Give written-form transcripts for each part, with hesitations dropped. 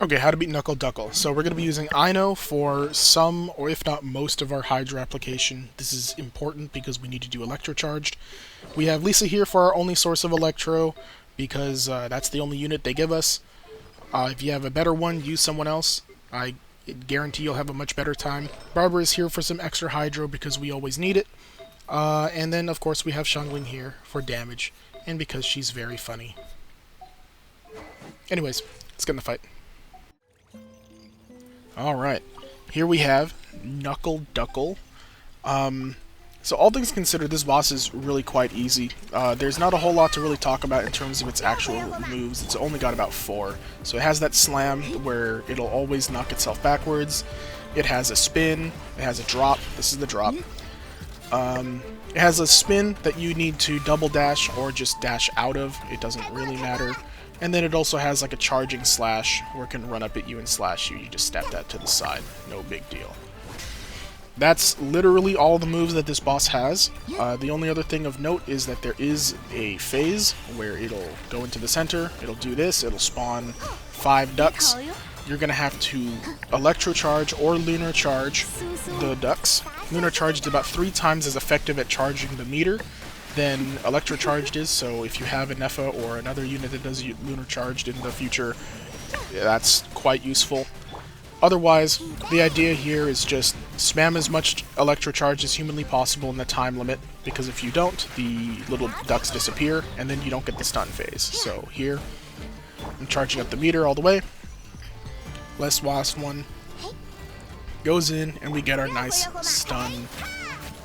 Okay, how to beat Knuckle Duckle. So we're going to be using Ino for some, or if not most, of our Hydra application. This is important because we need to do Electrocharged. We have Lisa here for our only source of Electro, because that's the only unit they give us. If you have a better one, use someone else. I guarantee you'll have a much better time. Barbara is here for some extra Hydro because we always need it. And then, of course, we have Xiangling here for damage, and because she's very funny. Anyways, let's get in the fight. Alright, here we have Knuckle Duckle. So all things considered, this boss is really quite easy. There's not a whole lot to really talk about in terms of its actual moves. It's only got about 4. So it has that slam where it'll always knock itself backwards. It has a spin. It has a drop. This is the drop. It has a spin that you need to double dash or just dash out of. It doesn't really matter. And then it also has like a charging slash where it can run up at you and slash you. You just step that to the side. No big deal. That's literally all the moves that this boss has. The only other thing of note is that there is a phase where it'll go into the center, it'll do this, it'll spawn 5 ducks. You're going to have to Electro Charge or Lunar Charge the ducks. Lunar Charge is about 3 times as effective at charging the meter than Electro Charged is, so if you have a Nepha or another unit that does Lunar Charged in the future, that's quite useful. Otherwise, the idea here is just spam as much Electro Charge as humanly possible in the time limit, because if you don't, the little ducks disappear, and then you don't get the stun phase. So here, I'm charging up the meter all the way. Last one goes in, and we get our nice stun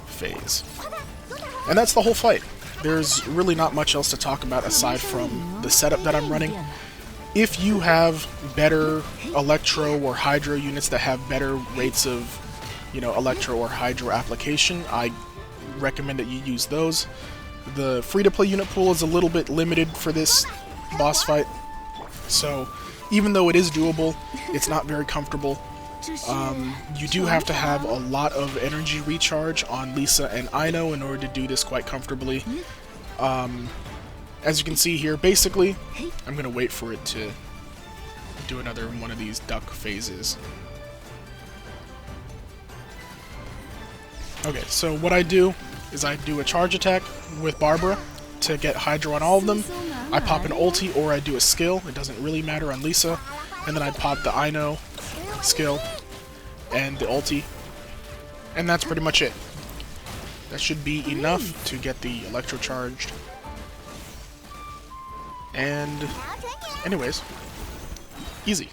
phase. And that's the whole fight. There's really not much else to talk about aside from the setup that I'm running. If you have better Electro or Hydro units that have better rates of, Electro or Hydro application, I recommend that you use those. The free-to-play unit pool is a little bit limited for this boss fight, so even though it is doable, it's not very comfortable. You do have to have a lot of energy recharge on Lisa and Ino in order to do this quite comfortably. As you can see here, basically, I'm going to wait for it to do another one of these duck phases. Okay, so what I do is I do a charge attack with Barbara to get Hydro on all of them. I pop an ulti or I do a skill, it doesn't really matter on Lisa, and then I pop the Ino skill and the ulti, and that's pretty much it. That should be enough to get the Electro charged. And anyways, easy.